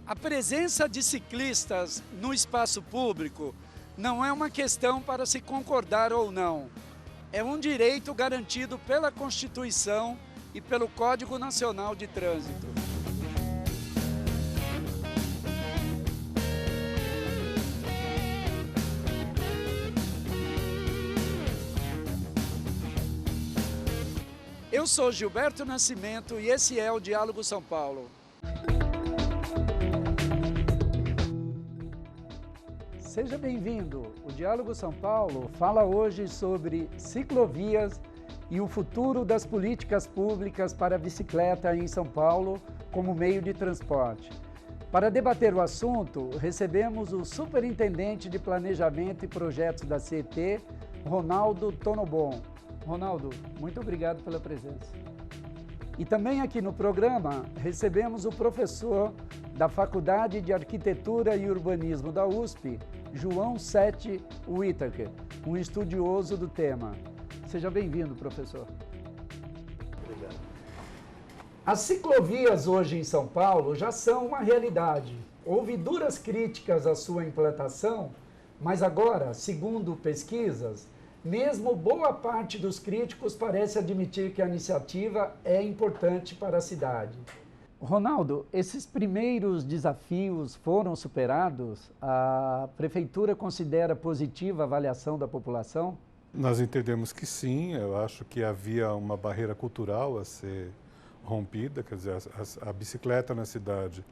A presença de ciclistas no espaço público não é uma questão para se concordar ou não. É um direito garantido pela Constituição e pelo Código Nacional de Trânsito. Eu sou Gilberto Nascimento e esse é o Diálogo São Paulo. Seja bem-vindo! O Diálogo São Paulo fala hoje sobre ciclovias e o futuro das políticas públicas para a bicicleta em São Paulo como meio de transporte. Para debater o assunto, recebemos o Superintendente de Planejamento e Projetos da CET, Ronaldo Tonobon. Ronaldo, muito obrigado pela presença. E também aqui no programa recebemos o professor da Faculdade de Arquitetura e Urbanismo da USP, João Sete Whittaker, um estudioso do tema. Seja bem-vindo, professor. Obrigado. As ciclovias hoje em São Paulo já são uma realidade. Houve duras críticas à sua implantação, mas agora, segundo pesquisas, mesmo boa parte dos críticos parece admitir que a iniciativa é importante para a cidade. Ronaldo, esses primeiros desafios foram superados? A Prefeitura considera positiva a avaliação da população? Nós entendemos que sim. Eu acho que havia uma barreira cultural a ser rompida. Quer dizer, a bicicleta na cidade,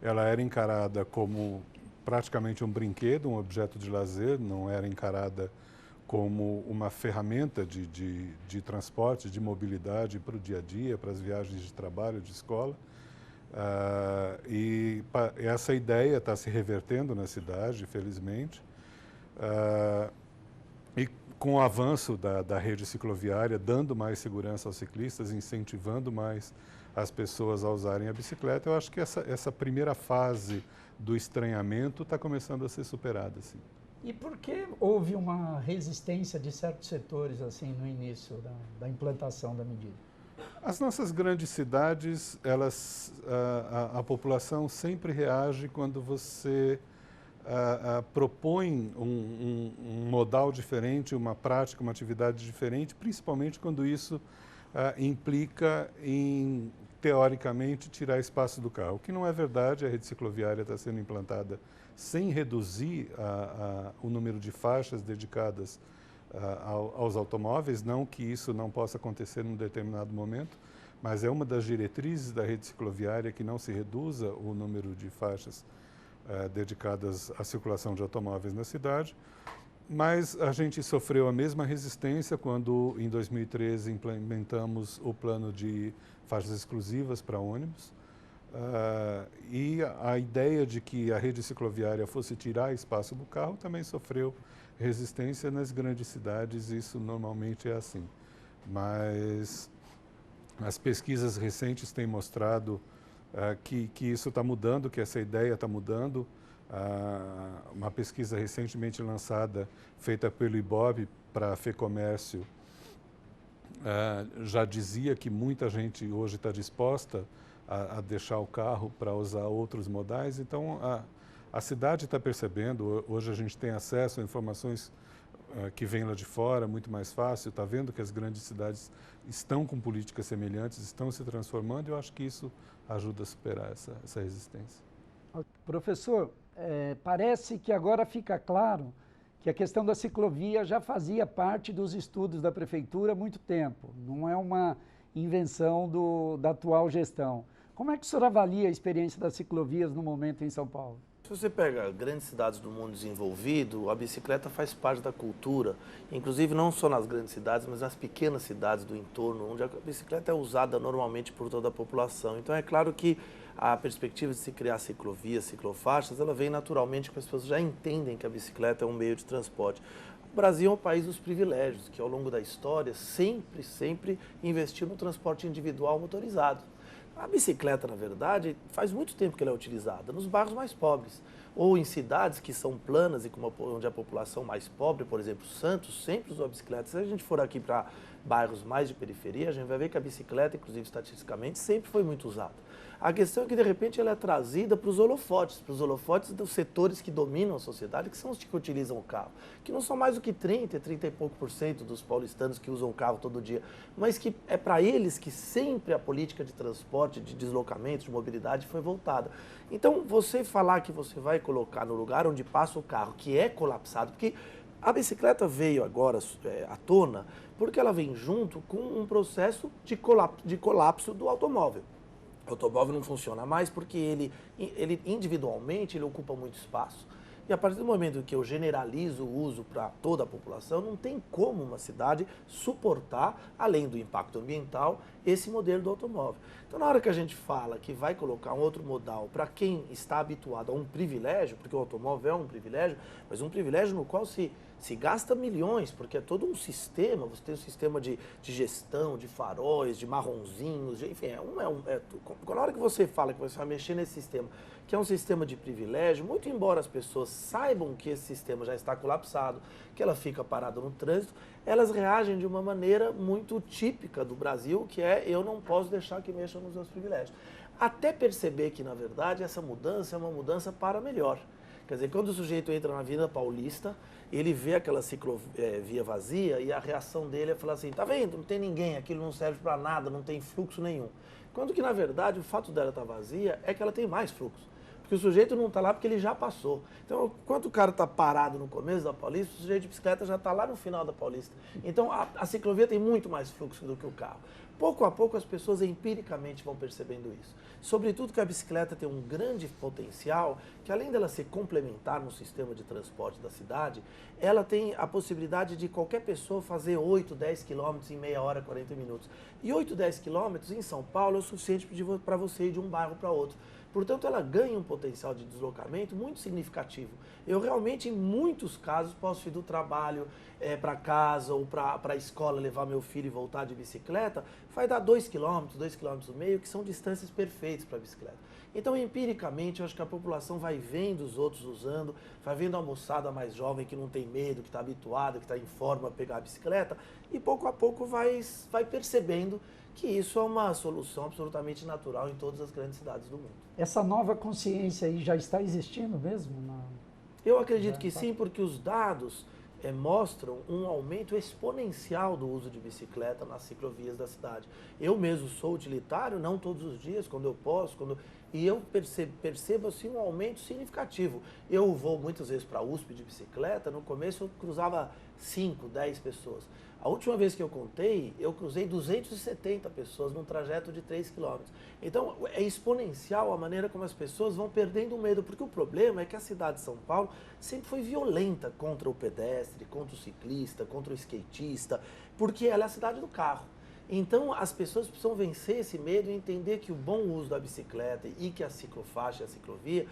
ela era encarada como praticamente um brinquedo, um objeto de lazer, não era encarada como uma ferramenta de transporte, de mobilidade para o dia a dia, para as viagens de trabalho, de escola. Essa ideia está se revertendo na cidade, felizmente. E com o avanço da rede cicloviária, dando mais segurança aos ciclistas, incentivando mais as pessoas a usarem a bicicleta, eu acho que essa primeira fase do estranhamento está começando a ser superada, sim. E por que houve uma resistência de certos setores assim no início da implantação da medida? As nossas grandes cidades, a população sempre reage quando você propõe um modal diferente, uma prática, uma atividade diferente, principalmente quando isso implica em, teoricamente, tirar espaço do carro. O que não é verdade, a rede cicloviária está sendo implantada sem reduzir o número de faixas dedicadas aos automóveis, não que isso não possa acontecer num determinado momento, mas é uma das diretrizes da rede cicloviária que não se reduza o número de faixas dedicadas à circulação de automóveis na cidade. Mas a gente sofreu a mesma resistência quando, em 2013, implementamos o plano de faixas exclusivas para ônibus. E a ideia de que a rede cicloviária fosse tirar espaço do carro também sofreu resistência nas grandes cidades, isso normalmente é assim. Mas as pesquisas recentes têm mostrado que isso está mudando, que essa ideia está mudando. Uma pesquisa recentemente lançada, feita pelo IBOB para a FEComércio, já dizia que muita gente hoje está disposta a deixar o carro para usar outros modais. Então, a cidade está percebendo, hoje a gente tem acesso a informações que vêm lá de fora, muito mais fácil, está vendo que as grandes cidades estão com políticas semelhantes, estão se transformando, e eu acho que isso ajuda a superar essa resistência. Professor, parece que agora fica claro que a questão da ciclovia já fazia parte dos estudos da Prefeitura há muito tempo, não é uma invenção da atual gestão. Como é que o senhor avalia a experiência das ciclovias no momento em São Paulo? Se você pega grandes cidades do mundo desenvolvido, a bicicleta faz parte da cultura, inclusive não só nas grandes cidades, mas nas pequenas cidades do entorno, onde a bicicleta é usada normalmente por toda a população. Então é claro que a perspectiva de se criar ciclovias, ciclofaixas, ela vem naturalmente que as pessoas já entendem que a bicicleta é um meio de transporte. O Brasil é um país dos privilégios, que ao longo da história sempre investiu no transporte individual motorizado. A bicicleta, na verdade, faz muito tempo que ela é utilizada nos bairros mais pobres, ou em cidades que são planas e onde a população mais pobre, por exemplo, Santos, sempre usou a bicicleta. Se a gente for aqui para bairros mais de periferia, a gente vai ver que a bicicleta, inclusive estatisticamente, sempre foi muito usada. A questão é que, de repente, ela é trazida para os holofotes dos setores que dominam a sociedade, que são os que utilizam o carro, que não são mais do que 30 e pouco por cento dos paulistanos que usam o carro todo dia, mas que é para eles que sempre a política de transporte, de deslocamento, de mobilidade foi voltada. Então, você falar que você vai colocar no lugar onde passa o carro, que é colapsado, porque a bicicleta veio agora à tona porque ela vem junto com um processo de colapso do automóvel. O automóvel não funciona mais porque ele individualmente ele ocupa muito espaço. E a partir do momento que eu generalizo o uso para toda a população, não tem como uma cidade suportar, além do impacto ambiental, esse modelo do automóvel. Então, na hora que a gente fala que vai colocar um outro modal para quem está habituado a um privilégio, porque o automóvel é um privilégio, mas um privilégio no qual se gasta milhões, porque é todo um sistema, você tem um sistema de gestão, de faróis, de marronzinhos, enfim, na hora que você fala que você vai mexer nesse sistema, que é um sistema de privilégio, muito embora as pessoas saibam que esse sistema já está colapsado, que ela fica parada no trânsito, elas reagem de uma maneira muito típica do Brasil, que é eu não posso deixar que mexam nos meus privilégios. Até perceber que, na verdade, essa mudança é uma mudança para melhor. Quer dizer, quando o sujeito entra na Avenida Paulista, ele vê aquela ciclovia vazia e a reação dele é falar assim, tá vendo, não tem ninguém, aquilo não serve para nada, não tem fluxo nenhum. Quando que, na verdade, o fato dela estar vazia é que ela tem mais fluxo. Porque o sujeito não está lá porque ele já passou. Então, enquanto o cara está parado no começo da Paulista, o sujeito de bicicleta já está lá no final da Paulista. Então, a ciclovia tem muito mais fluxo do que o carro. Pouco a pouco, as pessoas empiricamente vão percebendo isso. Sobretudo que a bicicleta tem um grande potencial, que além dela ser complementar no sistema de transporte da cidade, ela tem a possibilidade de qualquer pessoa fazer 8, 10 quilômetros em meia hora, 40 minutos. E 8, 10 quilômetros em São Paulo é o suficiente para você ir de um bairro para outro. Portanto, ela ganha um potencial de deslocamento muito significativo. Eu realmente, em muitos casos, posso ir do trabalho para casa ou para a escola, levar meu filho e voltar de bicicleta, vai dar 2 km, 2,5 km, que são distâncias perfeitas para a bicicleta. Então, empiricamente, eu acho que a população vai vendo os outros usando, vai vendo a moçada mais jovem que não tem medo, que está habituada, que está em forma a pegar a bicicleta, e pouco a pouco vai percebendo que isso é uma solução absolutamente natural em todas as grandes cidades do mundo. Essa nova consciência aí já está existindo mesmo? Eu acredito que sim, porque os dados mostram um aumento exponencial do uso de bicicleta nas ciclovias da cidade. Eu mesmo sou utilitário, não todos os dias, quando eu posso, e eu percebo assim, um aumento significativo. Eu vou muitas vezes para a USP de bicicleta, no começo eu cruzava 5, 10 pessoas. A última vez que eu contei, eu cruzei 270 pessoas num trajeto de 3 quilômetros. Então, é exponencial a maneira como as pessoas vão perdendo o medo, porque o problema é que a cidade de São Paulo sempre foi violenta contra o pedestre, contra o ciclista, contra o skatista, porque ela é a cidade do carro. Então, as pessoas precisam vencer esse medo e entender que o bom uso da bicicleta e que a ciclofaixa e a ciclovia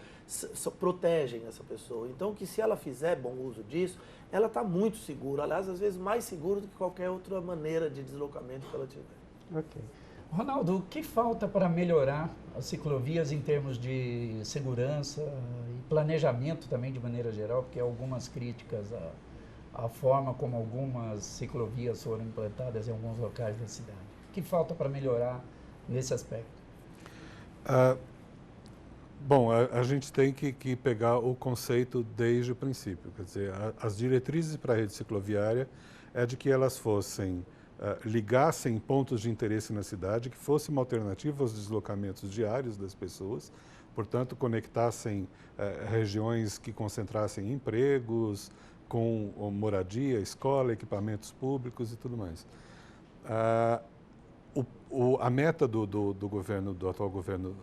protegem essa pessoa. Então, que se ela fizer bom uso disso, ela está muito segura. Aliás, às vezes mais segura do que qualquer outra maneira de deslocamento que ela tiver. Ok. Ronaldo, o que falta para melhorar as ciclovias em termos de segurança e planejamento também de maneira geral? Porque há algumas críticas a forma como algumas ciclovias foram implantadas em alguns locais da cidade. O que falta para melhorar nesse aspecto? Bom, a gente tem que pegar o conceito desde o princípio. Quer dizer, as diretrizes para a rede cicloviária é de que elas ligassem pontos de interesse na cidade, que fosse uma alternativa aos deslocamentos diários das pessoas, portanto, conectassem regiões que concentrassem empregos, com moradia, escola, equipamentos públicos e tudo mais. A meta do atual governo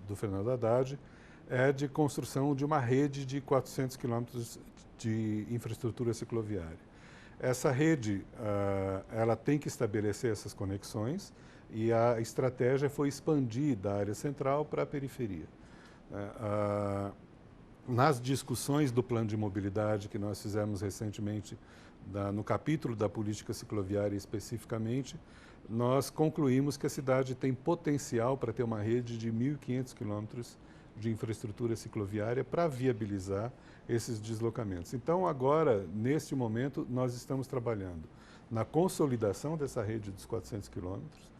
do Fernando Haddad é de construção de uma rede de 400 quilômetros de infraestrutura cicloviária. Essa rede, ela tem que estabelecer essas conexões e a estratégia foi expandir da área central para a periferia. Nas discussões do plano de mobilidade que nós fizemos recentemente, no capítulo da política cicloviária especificamente, nós concluímos que a cidade tem potencial para ter uma rede de 1.500 quilômetros de infraestrutura cicloviária para viabilizar esses deslocamentos. Então, agora, neste momento, nós estamos trabalhando na consolidação dessa rede dos 400 quilômetros,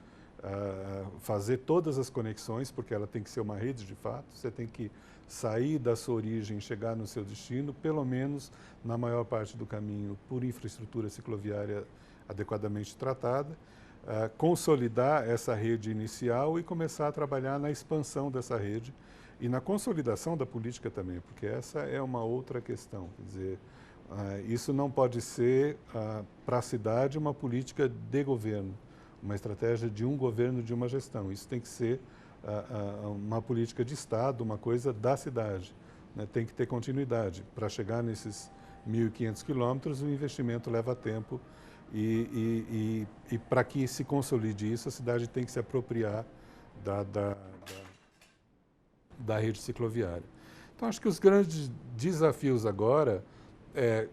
fazer todas as conexões, porque ela tem que ser uma rede de fato, você tem que sair da sua origem e chegar no seu destino, pelo menos na maior parte do caminho, por infraestrutura cicloviária adequadamente tratada, consolidar essa rede inicial e começar a trabalhar na expansão dessa rede e na consolidação da política também, porque essa é uma outra questão. Quer dizer, isso não pode ser para a cidade uma política de governo, uma estratégia de um governo, de uma gestão. Isso tem que ser uma política de Estado, uma coisa da cidade, né? Tem que ter continuidade. Para chegar nesses 1.500 quilômetros, o investimento leva tempo e para que se consolide isso, a cidade tem que se apropriar da rede cicloviária. Então, acho que os grandes desafios agora é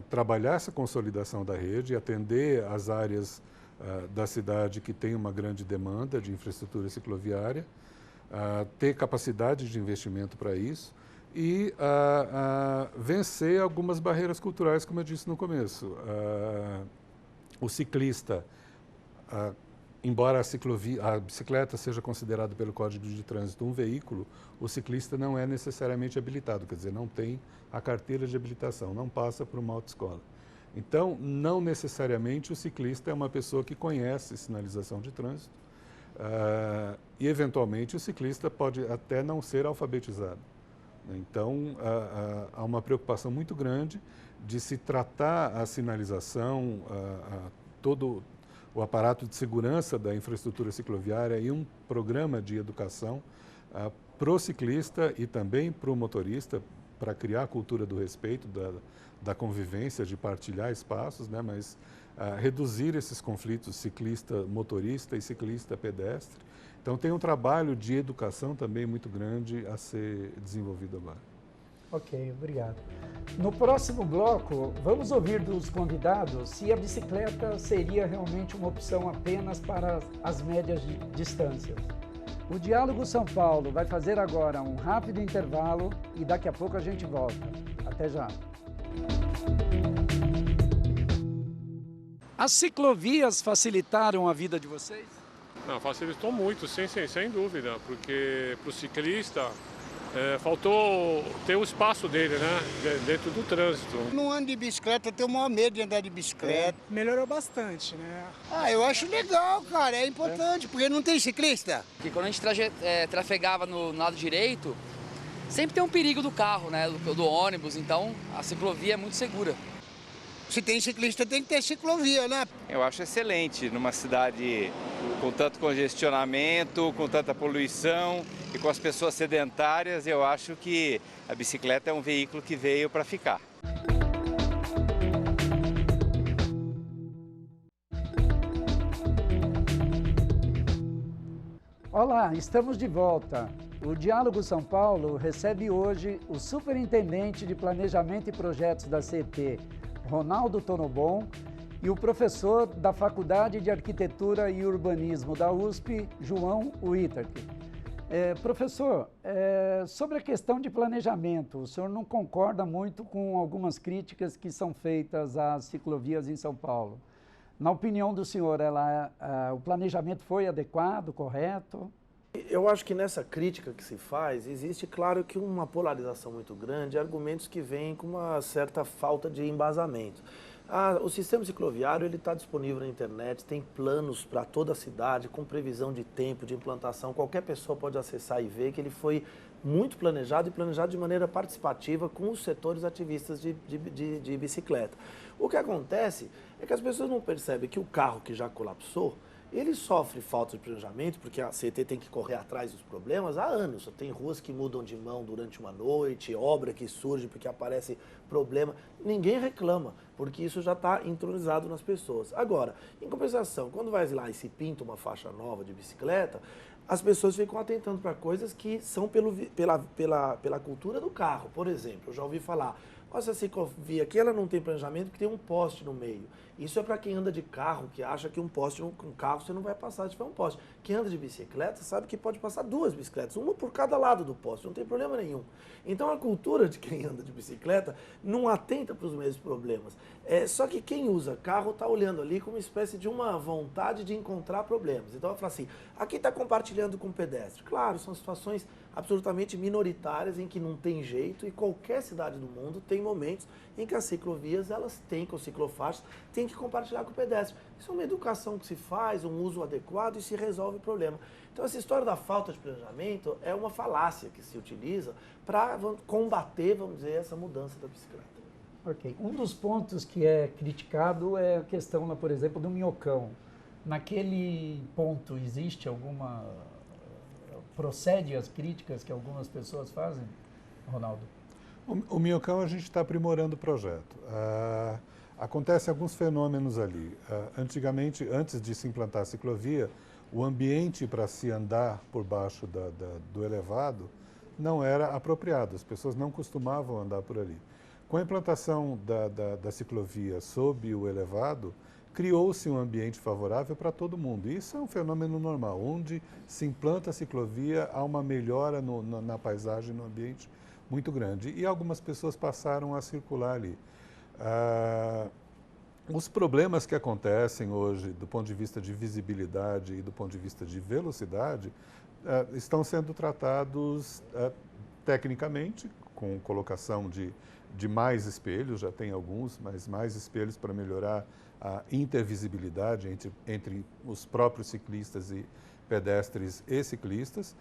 trabalhar essa consolidação da rede, atender as áreas da cidade que tem uma grande demanda de infraestrutura cicloviária, ter capacidade de investimento para isso e vencer algumas barreiras culturais, como eu disse no começo. O ciclista, embora a bicicleta seja considerada pelo Código de Trânsito um veículo, o ciclista não é necessariamente habilitado, quer dizer, não tem a carteira de habilitação, não passa por uma autoescola. Então, não necessariamente o ciclista é uma pessoa que conhece sinalização de trânsito e, eventualmente, o ciclista pode até não ser alfabetizado. Então, há uma preocupação muito grande de se tratar a sinalização, todo o aparato de segurança da infraestrutura cicloviária e um programa de educação para o ciclista e também para o motorista, para criar a cultura do respeito, da convivência, de partilhar espaços, né? Mas reduzir esses conflitos ciclista-motorista e ciclista-pedestre. Então, tem um trabalho de educação também muito grande a ser desenvolvido agora. Ok, obrigado. No próximo bloco, vamos ouvir dos convidados se a bicicleta seria realmente uma opção apenas para as médias distâncias. O Diálogo São Paulo vai fazer agora um rápido intervalo e daqui a pouco a gente volta. Até já. As ciclovias facilitaram a vida de vocês? Não, facilitou muito, sem dúvida, porque para o ciclista faltou ter o espaço dele, né, dentro do trânsito. Não ando de bicicleta, eu tenho o maior medo de andar de bicicleta. Melhorou bastante, né? Eu acho legal, cara, é importante, porque não tem ciclista. Porque quando a gente trafegava no lado direito, sempre tem um perigo do carro, né, do ônibus, então a ciclovia é muito segura. Se tem ciclista, tem que ter ciclovia, né? Eu acho excelente numa cidade com tanto congestionamento, com tanta poluição e com as pessoas sedentárias. Eu acho que a bicicleta é um veículo que veio para ficar. Olá, estamos de volta. O Diálogo São Paulo recebe hoje o Superintendente de Planejamento e Projetos da CET, Ronaldo Tonobon, e o professor da Faculdade de Arquitetura e Urbanismo da USP, João Wittek. Professor, sobre a questão de planejamento, o senhor não concorda muito com algumas críticas que são feitas às ciclovias em São Paulo. Na opinião do senhor, o planejamento foi adequado, correto? Eu acho que nessa crítica que se faz, existe, claro, que uma polarização muito grande, argumentos que vêm com uma certa falta de embasamento. O sistema cicloviário está disponível na internet, tem planos para toda a cidade, com previsão de tempo, de implantação. Qualquer pessoa pode acessar e ver que ele foi muito planejado e planejado de maneira participativa com os setores ativistas de bicicleta. O que acontece é que as pessoas não percebem que o carro que já colapsou, ele sofre falta de planejamento, porque a CET tem que correr atrás dos problemas há anos. Tem ruas que mudam de mão durante uma noite, obra que surge porque aparece problema. Ninguém reclama, porque isso já está entronizado nas pessoas. Agora, em compensação, quando vai lá e se pinta uma faixa nova de bicicleta, as pessoas ficam atentando para coisas que são pela cultura do carro. Por exemplo, eu já ouvi falar, essa ciclovia aqui ela não tem planejamento porque tem um poste no meio. Isso é para quem anda de carro, que acha que um carro você não vai passar se tiver um poste. Quem anda de bicicleta sabe que pode passar 2 bicicletas, uma por cada lado do poste, não tem problema nenhum. Então a cultura de quem anda de bicicleta não atenta para os mesmos problemas. Só que quem usa carro está olhando ali como uma espécie de uma vontade de encontrar problemas. Então ela fala assim, aqui está compartilhando com o pedestre. Claro, são situações absolutamente minoritárias em que não tem jeito, e qualquer cidade do mundo tem momentos em que as ciclovias, elas têm, com ciclofaixas, tem que compartilhar com o pedestre. Isso é uma educação que se faz, um uso adequado, e se resolve o problema. Então essa história da falta de planejamento é uma falácia que se utiliza para combater, vamos dizer, essa mudança da bicicleta. Ok. Um dos pontos que é criticado é a questão, por exemplo, do minhocão. Naquele ponto existe alguma... procede as críticas que algumas pessoas fazem, Ronaldo? O minhocão a gente está aprimorando o projeto. Acontecem alguns fenômenos ali. Antigamente, antes de se implantar a ciclovia, o ambiente para se andar por baixo do elevado não era apropriado. As pessoas não costumavam andar por ali. Com a implantação da ciclovia sob o elevado, criou-se um ambiente favorável para todo mundo. Isso é um fenômeno normal. Onde se implanta a ciclovia, há uma melhora na paisagem, no ambiente muito grande. E algumas pessoas passaram a circular ali. Os problemas que acontecem hoje, do ponto de vista de visibilidade e do ponto de vista de velocidade, estão sendo tratados tecnicamente, com colocação de mais espelhos, já tem alguns, mas mais espelhos para melhorar a intervisibilidade entre os próprios ciclistas e pedestres e ciclistas,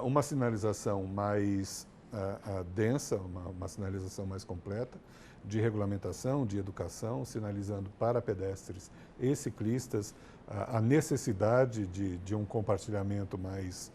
uma sinalização mais densa, uma sinalização mais completa, de regulamentação, de educação, sinalizando para pedestres e ciclistas a necessidade de um compartilhamento mais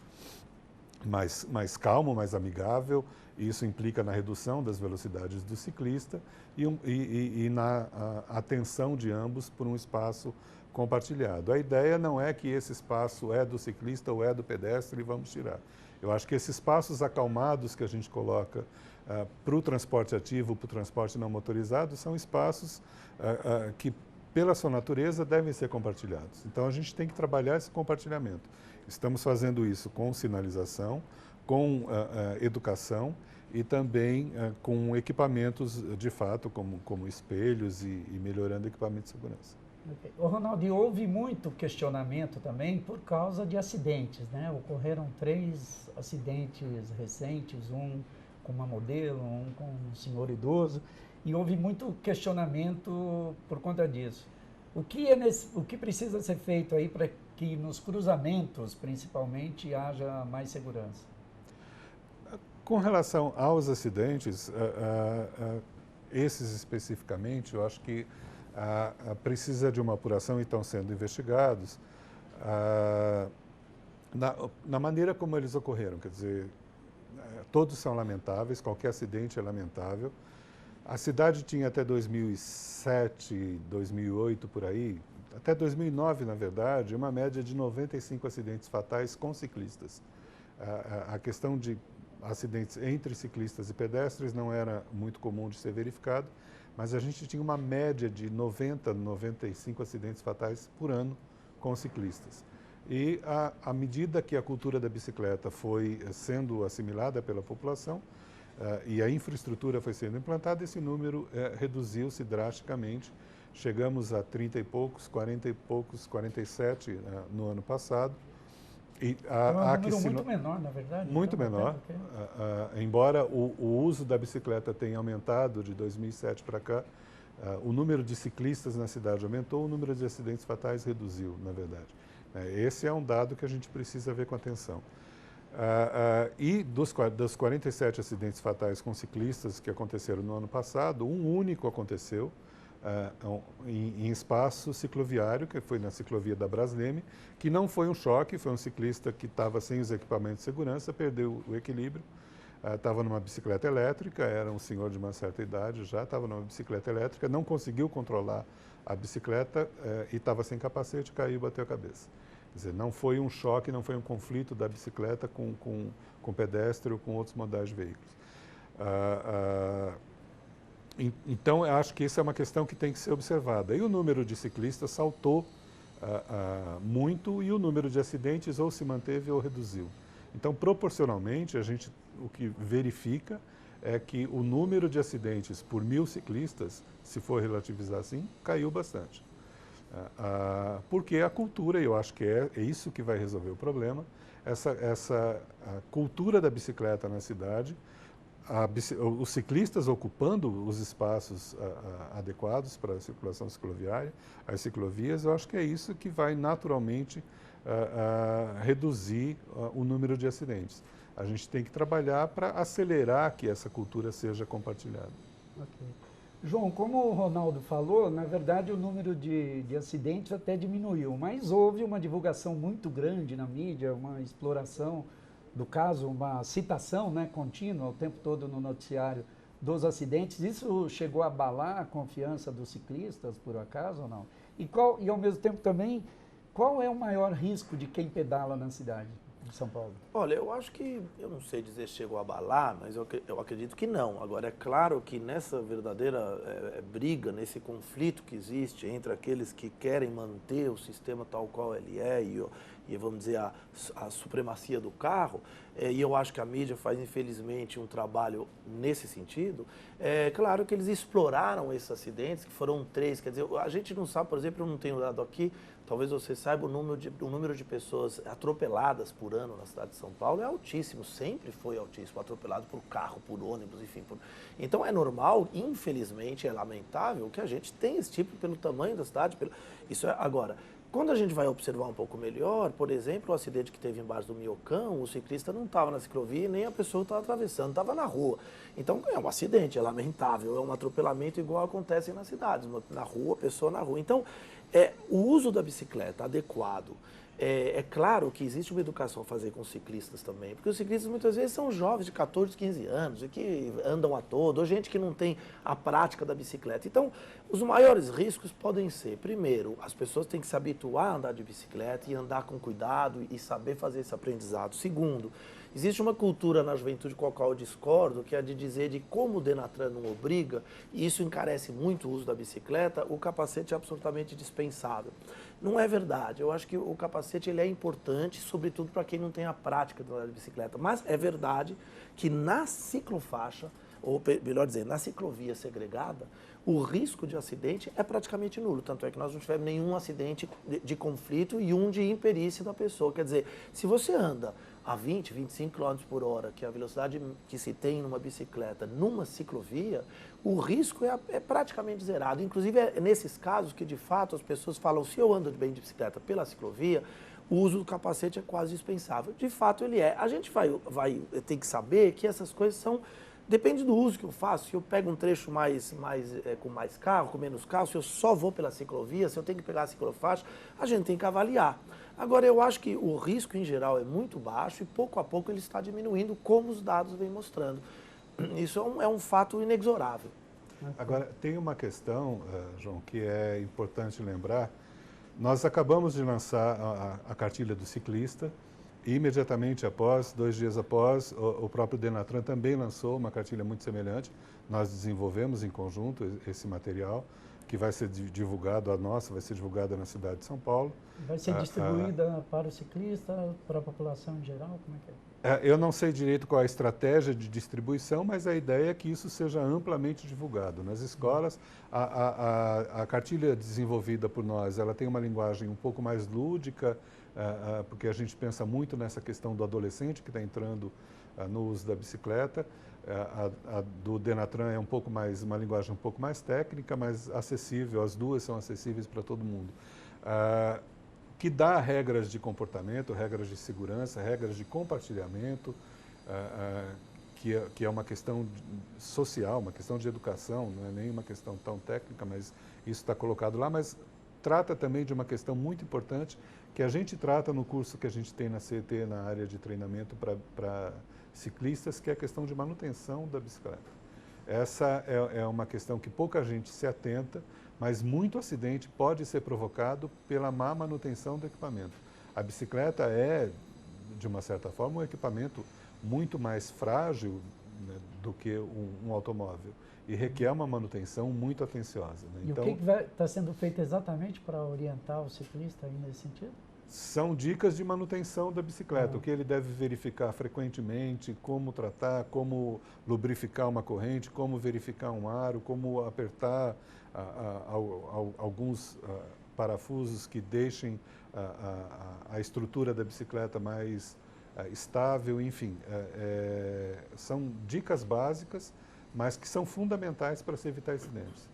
calmo, mais amigável. Isso implica na redução das velocidades do ciclista e na atenção de ambos por um espaço compartilhado. A ideia não é que esse espaço é do ciclista ou é do pedestre e vamos tirar. Eu acho que esses espaços acalmados que a gente coloca para o transporte ativo, para o transporte não motorizado, são espaços que, pela sua natureza, devem ser compartilhados. Então, a gente tem que trabalhar esse compartilhamento. Estamos fazendo isso com sinalização, com educação e também com equipamentos, de fato, como espelhos e melhorando equipamentos de segurança. Okay. Ronaldo, e houve muito questionamento também por causa de acidentes, né? Ocorreram 3 acidentes recentes, um com uma modelo, um com um senhor idoso, e houve muito questionamento por conta disso. O que precisa ser feito aí para que nos cruzamentos, principalmente, haja mais segurança? Com relação aos acidentes, esses especificamente, eu acho que precisa de uma apuração e estão sendo investigados na maneira como eles ocorreram. Quer dizer, todos são lamentáveis, qualquer acidente é lamentável. A cidade tinha até 2007, 2008, por aí, até 2009, na verdade, uma média de 95 acidentes fatais com ciclistas. A questão de acidentes entre ciclistas e pedestres não era muito comum de ser verificado, mas a gente tinha uma média de 90, 95 acidentes fatais por ano com ciclistas. E à medida que a cultura da bicicleta foi sendo assimilada pela população e a infraestrutura foi sendo implantada, esse número reduziu-se drasticamente. Chegamos a 30 e poucos, 40 e poucos, 47 no ano passado. E um número muito menor, na verdade. Muito menor. Embora o uso da bicicleta tenha aumentado de 2007 para cá, o número de ciclistas na cidade aumentou, o número de acidentes fatais reduziu, na verdade. Esse é um dado que a gente precisa ver com atenção. E dos 47 acidentes fatais com ciclistas que aconteceram no ano passado, um único aconteceu em espaço cicloviário, que foi na ciclovia da Brasleme, que não foi um choque, foi um ciclista que estava sem os equipamentos de segurança, perdeu o equilíbrio, estava numa bicicleta elétrica, era um senhor de uma certa idade já, estava numa bicicleta elétrica, não conseguiu controlar a bicicleta e estava sem capacete, caiu e bateu a cabeça. Quer dizer, não foi um choque, não foi um conflito da bicicleta com pedestre ou com outros modais de veículos. Então, eu acho que isso é uma questão que tem que ser observada. E o número de ciclistas saltou muito e o número de acidentes ou se manteve ou reduziu. Então, proporcionalmente, o que verifica é que o número de acidentes por 1000 ciclistas, se for relativizar assim, caiu bastante. Porque a cultura, e eu acho que é isso que vai resolver o problema, essa cultura da bicicleta na cidade, os ciclistas ocupando os espaços adequados para a circulação cicloviária, as ciclovias, eu acho que é isso que vai naturalmente reduzir o número de acidentes. A gente tem que trabalhar para acelerar que essa cultura seja compartilhada. Okay. João, como o Ronaldo falou, na verdade o número de acidentes até diminuiu, mas houve uma divulgação muito grande na mídia, uma exploração do caso, uma citação, né, contínua o tempo todo no noticiário dos acidentes. Isso chegou a abalar a confiança dos ciclistas, por acaso, ou não? E ao mesmo tempo também, qual é o maior risco de quem pedala na cidade de São Paulo? Olha, eu acho que, eu não sei dizer se chegou a abalar, mas eu acredito que não. Agora, é claro que nessa verdadeira briga, nesse conflito que existe entre aqueles que querem manter o sistema tal qual ele é e vamos dizer, a supremacia do carro, e eu acho que a mídia faz, infelizmente, um trabalho nesse sentido, é claro que eles exploraram esses acidentes, que foram 3, quer dizer, a gente não sabe, por exemplo, eu não tenho dado aqui, talvez você saiba, o número de pessoas atropeladas por ano na cidade de São Paulo é altíssimo, sempre foi altíssimo, atropelado por carro, por ônibus, enfim. Então é normal, infelizmente, é lamentável que a gente tenha esse tipo pelo tamanho da cidade. Isso é agora. Quando a gente vai observar um pouco melhor, por exemplo, o acidente que teve embaixo do Minhocão, o ciclista não estava na ciclovia, nem a pessoa estava atravessando, estava na rua. Então é um acidente, é lamentável, é um atropelamento igual acontece nas cidades, na rua, pessoa na rua. Então, o uso da bicicleta adequado, é claro que existe uma educação a fazer com os ciclistas também, porque os ciclistas muitas vezes são jovens de 14, 15 anos, e que andam a todo, ou gente que não tem a prática da bicicleta. Então, os maiores riscos podem ser, primeiro, as pessoas têm que se habituar a andar de bicicleta e andar com cuidado e saber fazer esse aprendizado. Segundo, existe uma cultura na juventude com a qual eu discordo, que é de dizer de como o Denatran não obriga, e isso encarece muito o uso da bicicleta, o capacete é absolutamente dispensável. Não é verdade. Eu acho que o capacete ele é importante, sobretudo para quem não tem a prática de andar de bicicleta. Mas é verdade que na ciclofaixa, ou melhor dizendo, na ciclovia segregada, o risco de acidente é praticamente nulo. Tanto é que nós não tivemos nenhum acidente de conflito e um de imperícia da pessoa. Quer dizer, se você anda a 20, 25 km por hora, que é a velocidade que se tem numa bicicleta, numa ciclovia, o risco é praticamente zerado. Inclusive, é nesses casos que, de fato, as pessoas falam, se eu ando bem de bicicleta pela ciclovia, o uso do capacete é quase dispensável. De fato, ele é. A gente vai ter que saber que essas coisas são... Depende do uso que eu faço. Se eu pego um trecho com mais carro, com menos carro, se eu só vou pela ciclovia, se eu tenho que pegar a ciclofaixa, a gente tem que avaliar. Agora, eu acho que o risco, em geral, é muito baixo e, pouco a pouco, ele está diminuindo, como os dados vêm mostrando. Isso é um fato inexorável. Agora, tem uma questão, João, que é importante lembrar. Nós acabamos de lançar a cartilha do ciclista e, imediatamente após, 2 dias após, o próprio Denatran também lançou uma cartilha muito semelhante. Nós desenvolvemos em conjunto esse material, que vai ser divulgado, a nossa vai ser divulgada na cidade de São Paulo. Vai ser distribuída para o ciclista, para a população em geral? Como é que é? Eu não sei direito qual a estratégia de distribuição, mas a ideia é que isso seja amplamente divulgado nas escolas. A cartilha desenvolvida por nós, ela tem uma linguagem um pouco mais lúdica, porque a gente pensa muito nessa questão do adolescente que está entrando no uso da bicicleta. A do Denatran é uma linguagem um pouco mais técnica, mas acessível, as duas são acessíveis para todo mundo. Que dá regras de comportamento, regras de segurança, regras de compartilhamento, que é uma questão social, uma questão de educação, não é nem uma questão tão técnica, mas isso está colocado lá, mas trata também de uma questão muito importante que a gente trata no curso que a gente tem na CET, na área de treinamento para ciclistas, que é a questão de manutenção da bicicleta. Essa é uma questão que pouca gente se atenta, mas muito acidente pode ser provocado pela má manutenção do equipamento. A bicicleta é, de uma certa forma, um equipamento muito mais frágil, né, do que um automóvel e requer uma manutenção muito atenciosa, né? E então, o que está sendo feito exatamente para orientar o ciclista aí nesse sentido? são dicas de manutenção da bicicleta, o que ele deve verificar frequentemente, como tratar, como lubrificar uma corrente, como verificar um aro, como apertar alguns parafusos que deixem a estrutura da bicicleta mais estável, enfim. São dicas básicas, mas que são fundamentais para se evitar acidentes.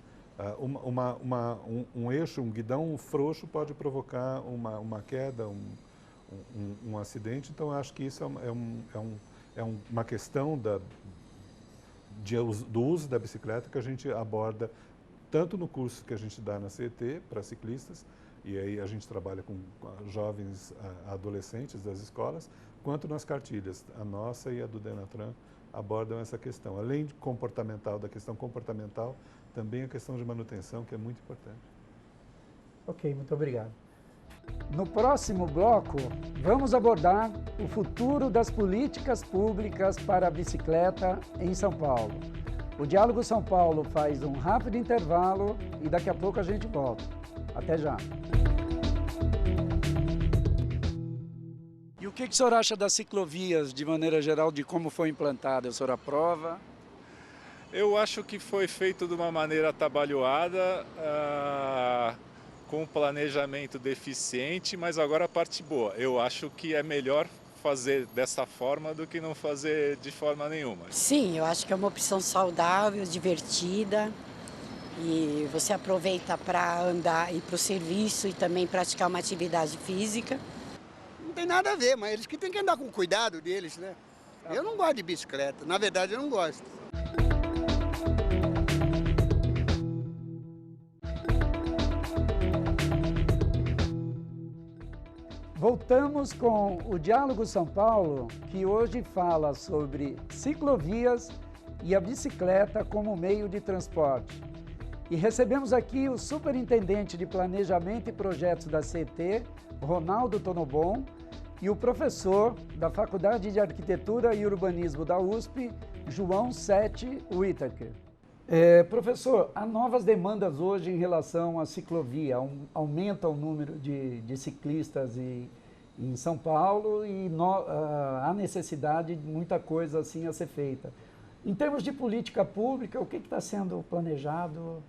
Um eixo, um guidão frouxo pode provocar uma queda, um acidente. Então, eu acho que isso é uma questão do uso da bicicleta que a gente aborda tanto no curso que a gente dá na CET para ciclistas, e aí a gente trabalha com jovens adolescentes das escolas, quanto nas cartilhas. A nossa e a do Denatran abordam essa questão. Além de da questão comportamental, também a questão de manutenção, que é muito importante. Ok, muito obrigado. No próximo bloco, vamos abordar o futuro das políticas públicas para a bicicleta em São Paulo. O Diálogo São Paulo faz um rápido intervalo e daqui a pouco a gente volta. Até já. E o que o senhor acha das ciclovias, de maneira geral, de como foi implantada? O senhor aprova? Eu acho que foi feito de uma maneira atabalhoada, com um planejamento deficiente, mas agora a parte boa. Eu acho que é melhor fazer dessa forma do que não fazer de forma nenhuma. Sim, eu acho que é uma opção saudável, divertida, e você aproveita para andar, ir para o serviço e também praticar uma atividade física. Não tem nada a ver, mas eles que têm que andar com cuidado deles, né? Eu não gosto de bicicleta, na verdade eu não gosto. Voltamos com o Diálogo São Paulo, que hoje fala sobre ciclovias e a bicicleta como meio de transporte. E recebemos aqui o Superintendente de Planejamento e Projetos da CET, Ronaldo Tonobon, e o professor da Faculdade de Arquitetura e Urbanismo da USP, João Sete Whittaker. Professor, há novas demandas hoje em relação à ciclovia, aumenta o número de ciclistas em São Paulo e há necessidade de muita coisa assim a ser feita. Em termos de política pública, o que está sendo planejado?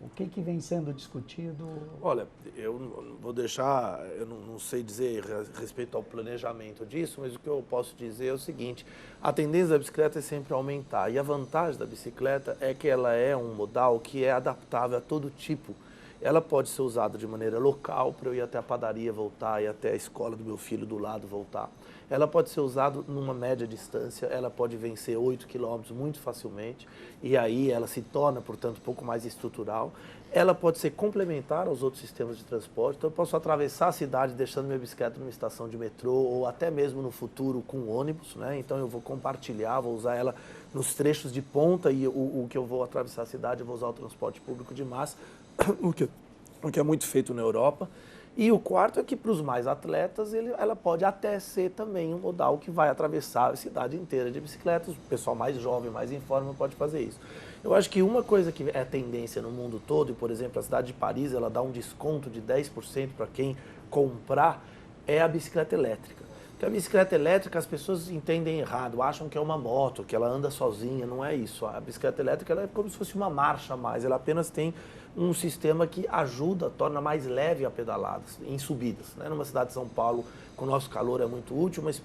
O que vem sendo discutido? Olha, eu vou deixar, eu não sei dizer respeito ao planejamento disso, mas o que eu posso dizer é o seguinte: a tendência da bicicleta é sempre aumentar, e a vantagem da bicicleta é que ela é um modal que é adaptável a todo tipo. Ela pode ser usada de maneira local, para eu ir até a padaria, voltar, ir até a escola do meu filho do lado, voltar. Ela pode ser usada numa média distância, ela pode vencer 8 km muito facilmente, e aí ela se torna, portanto, um pouco mais estrutural. Ela pode ser complementar aos outros sistemas de transporte, então eu posso atravessar a cidade deixando minha bicicleta numa estação de metrô, ou até mesmo no futuro com ônibus, né? Então eu vou compartilhar, vou usar ela nos trechos de ponta, e o que eu vou atravessar a cidade eu vou usar o transporte público de massa, o que é muito feito na Europa. E o quarto é que, para os mais atletas, ela pode até ser também um modal que vai atravessar a cidade inteira de bicicletas. O pessoal mais jovem, mais em forma, pode fazer isso. Eu acho que uma coisa que é tendência no mundo todo, e, por exemplo, a cidade de Paris, ela dá um desconto de 10% para quem comprar, é a bicicleta elétrica. Porque a bicicleta elétrica as pessoas entendem errado, acham que é uma moto, que ela anda sozinha, não é isso. A bicicleta elétrica ela é como se fosse uma marcha a mais, ela apenas tem um sistema que ajuda, torna mais leve a pedalada em subidas, né? Numa cidade de São Paulo, com o nosso calor é muito útil, mas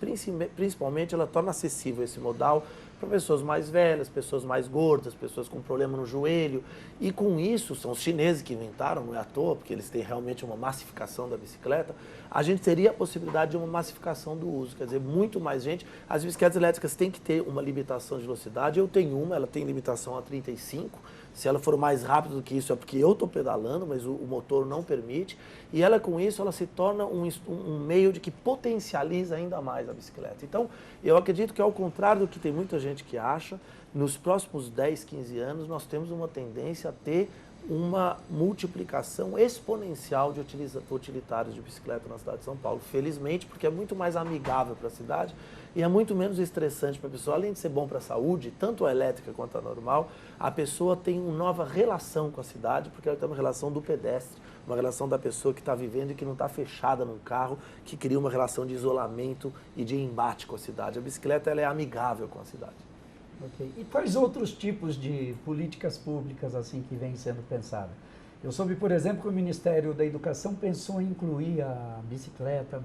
principalmente ela torna acessível esse modal para pessoas mais velhas, pessoas mais gordas, pessoas com problema no joelho. E com isso, são os chineses que inventaram, não é à toa, porque eles têm realmente uma massificação da bicicleta, a gente teria a possibilidade de uma massificação do uso, quer dizer, muito mais gente. As bicicletas elétricas têm que ter uma limitação de velocidade, eu tenho uma, ela tem limitação a 35, se ela for mais rápida do que isso é porque eu estou pedalando, mas o motor não permite. E ela, com isso, ela se torna um meio de que potencializa ainda mais a bicicleta. Então, eu acredito que, ao contrário do que tem muita gente que acha, nos próximos 10, 15 anos, nós temos uma tendência a ter uma multiplicação exponencial de utilitários de bicicleta na cidade de São Paulo. Felizmente, porque é muito mais amigável para a cidade e é muito menos estressante para a pessoa. Além de ser bom para a saúde, tanto a elétrica quanto a normal, a pessoa tem uma nova relação com a cidade, porque ela tem uma relação do pedestre, uma relação da pessoa que está vivendo e que não está fechada num carro, que cria uma relação de isolamento e de embate com a cidade. A bicicleta ela é amigável com a cidade. Okay. E quais outros tipos de políticas públicas assim que vêm sendo pensadas? Eu soube, por exemplo, que o Ministério da Educação pensou em incluir a bicicleta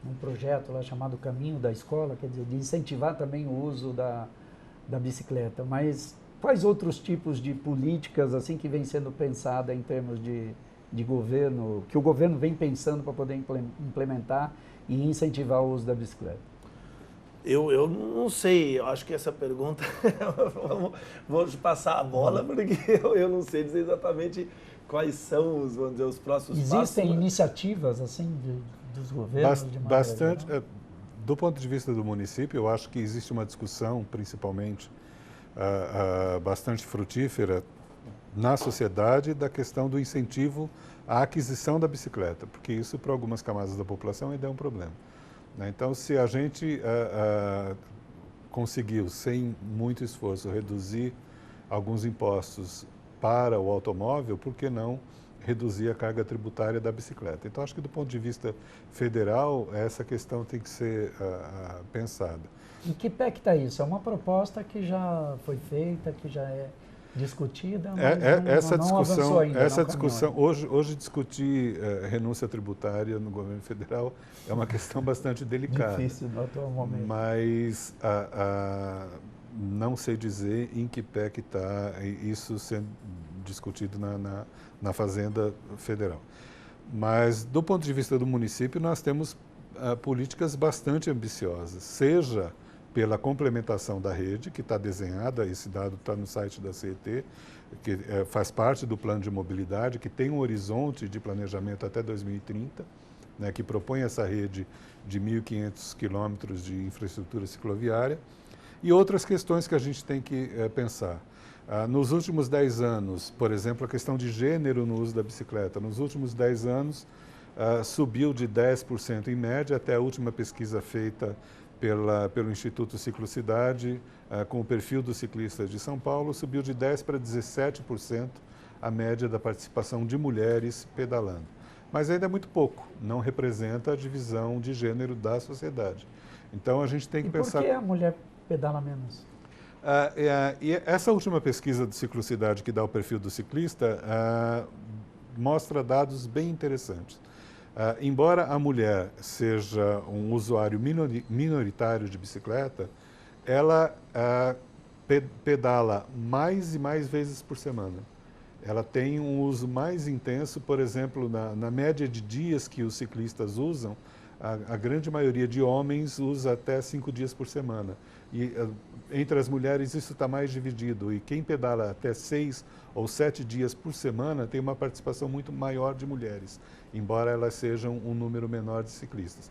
num projeto lá chamado Caminho da Escola, quer dizer, de incentivar também o uso da bicicleta. Mas quais outros tipos de políticas assim que vêm sendo pensadas em termos de governo, que o governo vem pensando para poder implementar e incentivar o uso da bicicleta? Eu não sei, eu acho que essa pergunta, vou te passar a bola, porque eu não sei dizer exatamente quais são os, vamos dizer, os próximos passos. Existem iniciativas assim dos governos? Bastante. Do ponto de vista do município, eu acho que existe uma discussão, principalmente, bastante frutífera na sociedade da questão do incentivo à aquisição da bicicleta, porque isso, para algumas camadas da população, ainda é um problema. Então, se a gente conseguiu, sem muito esforço, reduzir alguns impostos para o automóvel, por que não reduzir a carga tributária da bicicleta? Então, acho que do ponto de vista federal, essa questão tem que ser pensada. Em que pé que está isso? É uma proposta que já foi feita, que já é discutida, mas não avançou ainda. Essa discussão, hoje discutir renúncia tributária no governo federal é uma questão bastante delicada. Difícil no atual momento. Mas não sei dizer em que pé que está isso sendo discutido na Fazenda Federal. Mas, do ponto de vista do município, nós temos políticas bastante ambiciosas, seja pela complementação da rede, que está desenhada, esse dado está no site da CET, que faz parte do plano de mobilidade, que tem um horizonte de planejamento até 2030, né, que propõe essa rede de 1.500 quilômetros de infraestrutura cicloviária, e outras questões que a gente tem que pensar. Nos últimos 10 anos, por exemplo, a questão de gênero no uso da bicicleta, nos últimos 10 anos subiu de 10% em média, até a última pesquisa feita pelo Instituto Ciclocidade, com o perfil dos ciclistas de São Paulo, subiu de 10% para 17% a média da participação de mulheres pedalando. Mas ainda é muito pouco, não representa a divisão de gênero da sociedade. Então a gente tem que pensar... Por que a mulher pedala menos? E essa última pesquisa do Ciclocidade, que dá o perfil do ciclista, mostra dados bem interessantes. Embora a mulher seja um usuário minoritário de bicicleta, ela pedala mais e mais vezes por semana. Ela tem um uso mais intenso, por exemplo, na média de dias que os ciclistas usam, a grande maioria de homens usa até 5 dias por semana. E entre as mulheres isso está mais dividido. E quem pedala até 6 ou 7 dias por semana tem uma participação muito maior de mulheres, embora elas sejam um número menor de ciclistas.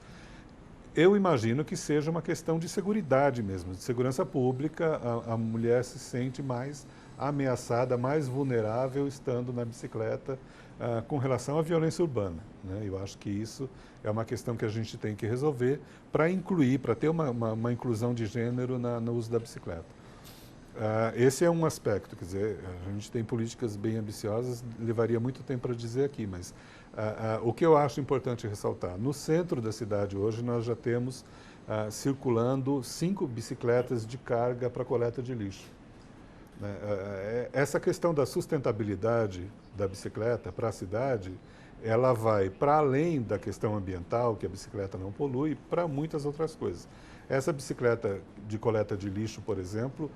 Eu imagino que seja uma questão de seguridade mesmo, de segurança pública. A mulher se sente mais ameaçada, mais vulnerável estando na bicicleta com relação à violência urbana, né? Eu acho que isso é uma questão que a gente tem que resolver para incluir, para ter uma inclusão de gênero no uso da bicicleta. Esse é um aspecto, quer dizer, a gente tem políticas bem ambiciosas, levaria muito tempo para dizer aqui, mas o que eu acho importante ressaltar, no centro da cidade hoje nós já temos circulando 5 bicicletas de carga para coleta de lixo. Essa questão da sustentabilidade da bicicleta para a cidade, ela vai para além da questão ambiental, que a bicicleta não polui, para muitas outras coisas. Essa bicicleta de coleta de lixo, por exemplo,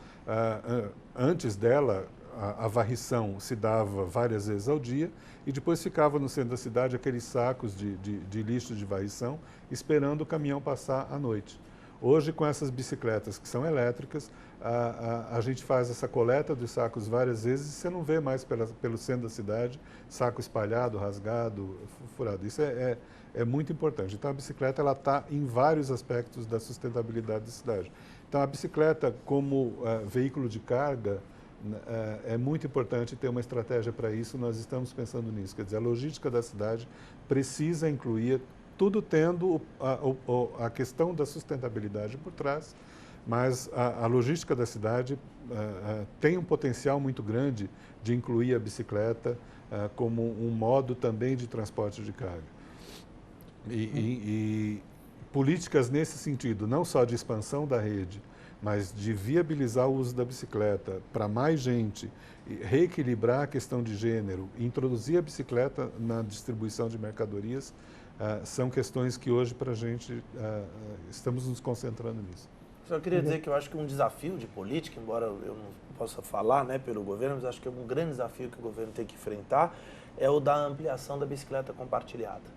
antes dela, a varrição se dava várias vezes ao dia e depois ficava no centro da cidade aqueles sacos de lixo de varrição esperando o caminhão passar à noite. Hoje, com essas bicicletas que são elétricas, a gente faz essa coleta dos sacos várias vezes e você não vê mais pelo centro da cidade saco espalhado, rasgado, furado. Isso é muito importante. Então, a bicicleta está em vários aspectos da sustentabilidade da cidade. Então, a bicicleta como veículo de carga é muito importante ter uma estratégia para isso, nós estamos pensando nisso. Quer dizer, a logística da cidade precisa incluir, tudo tendo a questão da sustentabilidade por trás, mas a logística da cidade tem um potencial muito grande de incluir a bicicleta como um modo também de transporte de carga. E políticas nesse sentido, não só de expansão da rede, mas de viabilizar o uso da bicicleta para mais gente, reequilibrar a questão de gênero, introduzir a bicicleta na distribuição de mercadorias, são questões que hoje para a gente estamos nos concentrando nisso. Só queria dizer que eu acho que um desafio de política, embora eu não possa falar, né, pelo governo, mas acho que um grande desafio que o governo tem que enfrentar é o da ampliação da bicicleta compartilhada.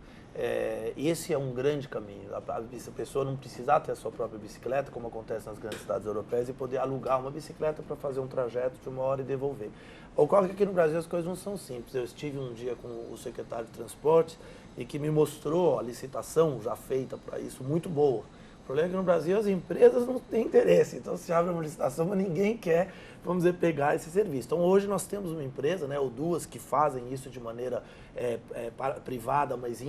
E esse é um grande caminho, a pessoa não precisar ter a sua própria bicicleta, como acontece nas grandes cidades europeias, e poder alugar uma bicicleta para fazer um trajeto de 1 hora e devolver. Ocorre que aqui no Brasil as coisas não são simples. Eu estive um dia com o secretário de Transporte e que me mostrou a licitação já feita para isso, muito boa. O problema é que no Brasil as empresas não têm interesse, então se abre uma licitação, mas ninguém quer, vamos dizer, pegar esse serviço. Então hoje nós temos uma empresa, né, ou duas, que fazem isso de maneira privada, mas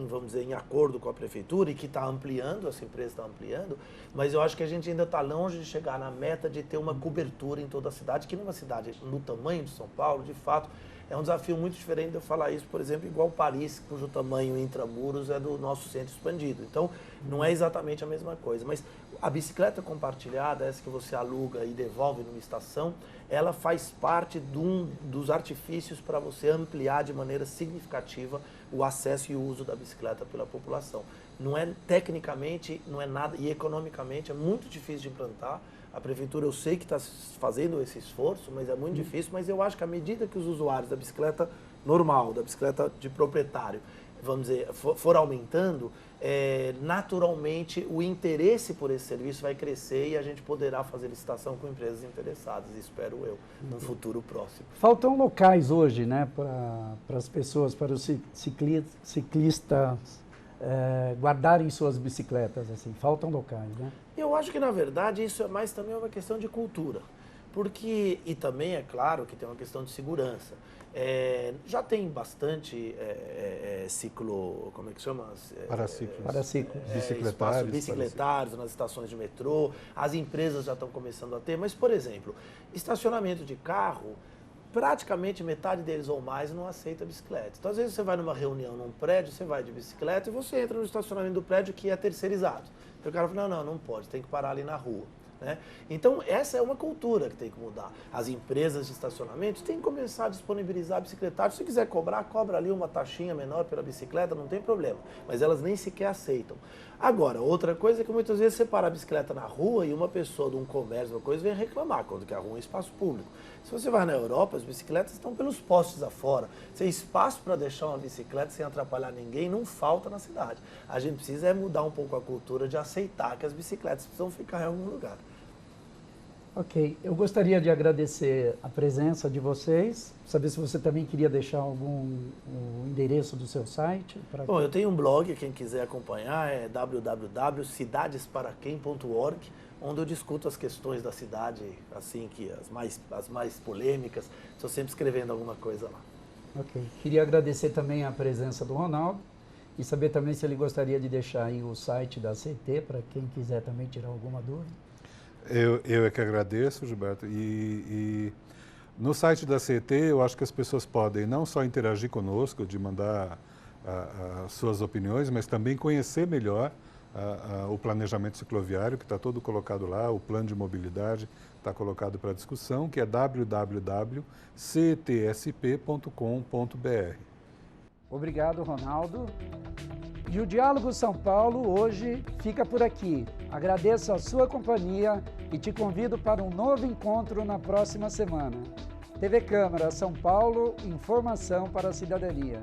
vamos dizer, em acordo com a prefeitura, e que está ampliando, essa empresa está ampliando, mas eu acho que a gente ainda está longe de chegar na meta de ter uma cobertura em toda a cidade, que numa cidade no tamanho de São Paulo, de fato, é um desafio muito diferente de eu falar isso, por exemplo, igual Paris, cujo tamanho intramuros é do nosso centro expandido. Então, não é exatamente a mesma coisa. Mas a bicicleta compartilhada, essa que você aluga e devolve numa estação, ela faz parte dos artifícios para você ampliar de maneira significativa o acesso e o uso da bicicleta pela população. Não é tecnicamente, não é nada, e economicamente é muito difícil de implantar. A prefeitura, eu sei que está fazendo esse esforço, mas é muito difícil, mas eu acho que à medida que os usuários da bicicleta normal, da bicicleta de proprietário, vamos dizer, for aumentando, naturalmente o interesse por esse serviço vai crescer e a gente poderá fazer licitação com empresas interessadas, espero eu, num futuro próximo. Faltam locais hoje, né, para as pessoas, para os ciclistas guardarem suas bicicletas, assim, faltam locais, né? Eu acho que, na verdade, isso é mais também uma questão de cultura, porque, e também é claro que tem uma questão de segurança. Já tem bastante ciclo, como é que chama? Paraciclos. Bicicletários nas estações de metrô, as empresas já estão começando a ter, mas, por exemplo, estacionamento de carro, praticamente metade deles ou mais não aceita bicicleta. Então, às vezes, você vai numa reunião num prédio, você vai de bicicleta e você entra no estacionamento do prédio que é terceirizado. Então, o cara fala, não pode, tem que parar ali na rua. Né? Então, essa é uma cultura que tem que mudar. As empresas de estacionamento têm que começar a disponibilizar bicicletários. Se quiser cobrar, cobra ali uma taxinha menor pela bicicleta, não tem problema. Mas elas nem sequer aceitam. Agora, outra coisa é que muitas vezes você para a bicicleta na rua e uma pessoa de um comércio, uma coisa, vem reclamar, quando que a rua é um espaço público. Se você vai na Europa, as bicicletas estão pelos postes afora. Sem espaço para deixar uma bicicleta sem atrapalhar ninguém, não falta na cidade. A gente precisa mudar um pouco a cultura de aceitar que as bicicletas precisam ficar em algum lugar. Ok, eu gostaria de agradecer a presença de vocês, saber se você também queria deixar o endereço do seu site. Bom, eu tenho um blog, quem quiser acompanhar é www.cidadesparaquem.org, onde eu discuto as questões da cidade, assim, que as mais polêmicas, estou sempre escrevendo alguma coisa lá. Ok, queria agradecer também a presença do Ronaldo e saber também se ele gostaria de deixar aí o site da CT, para quem quiser também tirar alguma dúvida. Eu é que agradeço, Gilberto, e no site da CET eu acho que as pessoas podem não só interagir conosco, de mandar as suas opiniões, mas também conhecer melhor o planejamento cicloviário, que está todo colocado lá, o plano de mobilidade está colocado para discussão, que é www.ctsp.com.br. Obrigado, Ronaldo. E o Diálogo São Paulo hoje fica por aqui. Agradeço a sua companhia e te convido para um novo encontro na próxima semana. TV Câmara São Paulo, informação para a cidadania.